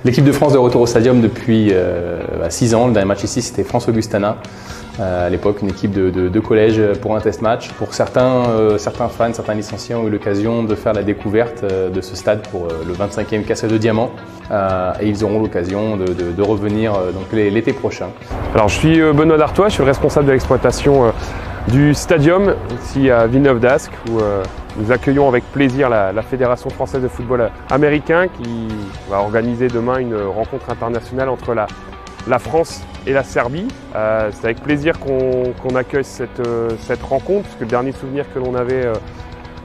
L'équipe de France de retour au stadium depuis 6 ans. Le dernier match ici, c'était France-Augustana. À l'époque, une équipe de collège pour un test match. Pour certains fans, certains licenciés ont eu l'occasion de faire la découverte de ce stade pour le 25e Castle de Diamant. Et ils auront l'occasion de revenir l'été prochain. Alors, je suis Benoît Dartois, je suis le responsable de l'exploitation du stadium ici à Villeneuve d'Ascq où nous accueillons avec plaisir la Fédération française de football américain qui va organiser demain une rencontre internationale entre la France et la Serbie. C'est avec plaisir qu'on accueille cette rencontre, puisque le dernier souvenir que l'on avait,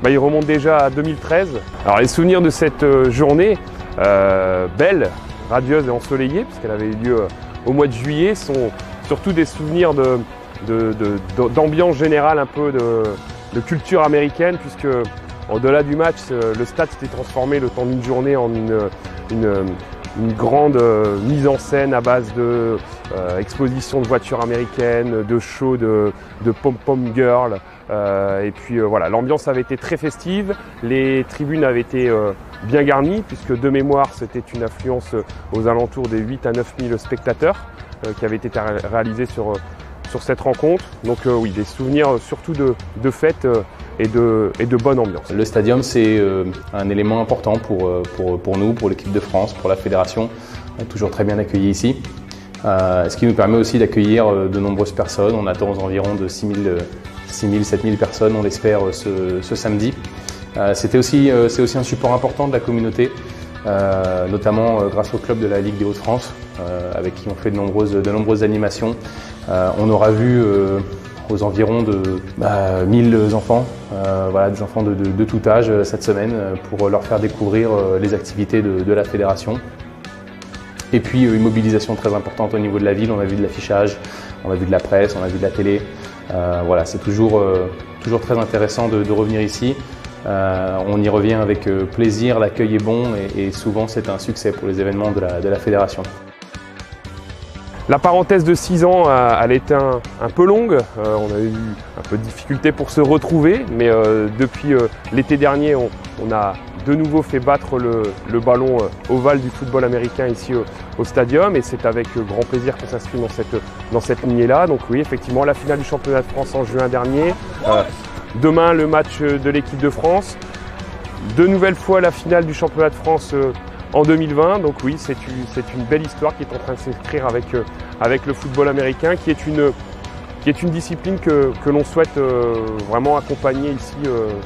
il remonte déjà à 2013. Alors les souvenirs de cette journée, belle, radieuse et ensoleillée, puisqu'elle avait eu lieu au mois de juillet, sont surtout des souvenirs d'ambiance générale, un peu de culture américaine, puisque au-delà du match, le stade s'était transformé le temps d'une journée en une grande mise en scène à base de exposition de voitures américaines, de shows de pom-pom girl. Et puis voilà, l'ambiance avait été très festive, les tribunes avaient été bien garnies, puisque de mémoire c'était une affluence aux alentours des 8 à 9 000 spectateurs qui avaient été réalisés sur cette rencontre. Donc oui, des souvenirs surtout de fêtes et de bonne ambiance. Le stadium, c'est un élément important pour nous, pour l'équipe de France, pour la fédération. On est toujours très bien accueillis ici. Ce qui nous permet aussi d'accueillir de nombreuses personnes. On attend aux environs de 6 000, 7 000 personnes, on l'espère, ce samedi. C'est aussi un support important de la communauté, notamment grâce au club de la Ligue des Hauts-de-France, avec qui on fait de nombreuses animations. On aura vu aux environs de 1000 enfants, des enfants de tout âge cette semaine, pour leur faire découvrir les activités de la fédération. Et puis une mobilisation très importante au niveau de la ville. On a vu de l'affichage, on a vu de la presse, on a vu de la télé. C'est toujours très intéressant de revenir ici. On y revient avec plaisir, l'accueil est bon et souvent c'est un succès pour les événements de la fédération. La parenthèse de 6 ans, elle était un peu longue. On a eu un peu de difficulté pour se retrouver, mais depuis l'été dernier, on a de nouveau fait battre le ballon ovale du football américain ici au stadium, et c'est avec grand plaisir qu'on s'inscrit dans cette lignée-là. Donc oui, effectivement, la finale du championnat de France en juin dernier. Demain, le match de l'équipe de France. De nouvelles fois, la finale du championnat de France en 2020, donc oui, c'est une belle histoire qui est en train de s'écrire avec le football américain, qui est une discipline que l'on souhaite vraiment accompagner ici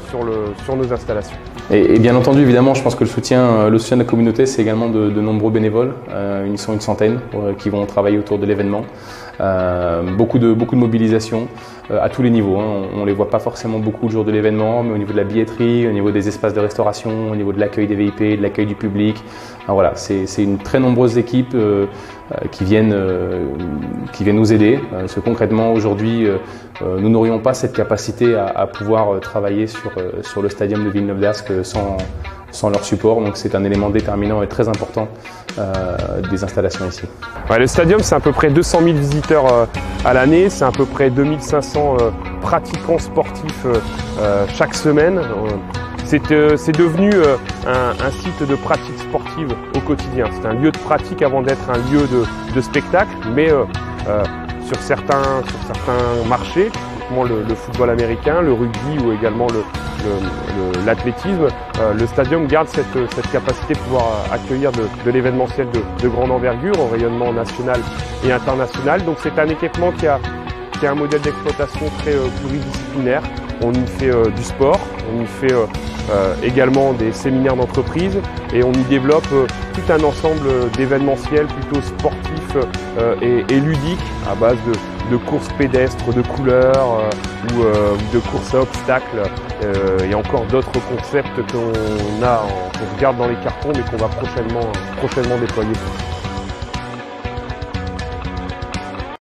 sur nos installations. Et bien entendu, évidemment, je pense que le soutien de la communauté, c'est également de nombreux bénévoles. Ils sont une centaine qui vont travailler autour de l'événement. Beaucoup de mobilisation à tous les niveaux. On ne les voit pas forcément beaucoup le jour de l'événement, mais au niveau de la billetterie, au niveau des espaces de restauration, au niveau de l'accueil des VIP, de l'accueil du public. Alors voilà, c'est une très nombreuse équipe qui viennent nous aider. Parce que concrètement, aujourd'hui, nous n'aurions pas cette capacité à pouvoir travailler sur le stadium de Villeneuve d'Ascq sans leur support. Donc c'est un élément déterminant et très important des installations ici. Ouais, le stadium, c'est à peu près 200 000 visiteurs à l'année, c'est à peu près 2500 pratiquants sportifs chaque semaine. C'est devenu un site de pratique sportive au quotidien. C'est un lieu de pratique avant d'être un lieu de spectacle, mais sur certains marchés, typiquement le football américain, le rugby ou également l'athlétisme, le stadium garde cette capacité de pouvoir accueillir de l'événementiel de grande envergure, au rayonnement national et international. Donc c'est un équipement qui a un modèle d'exploitation très pluridisciplinaire. On y fait du sport, on y fait également des séminaires d'entreprise et on y développe tout un ensemble d'événementiels plutôt sportifs et ludiques à base de courses pédestres, de couleurs ou de courses à obstacles et encore d'autres concepts qu'on garde dans les cartons mais qu'on va prochainement déployer.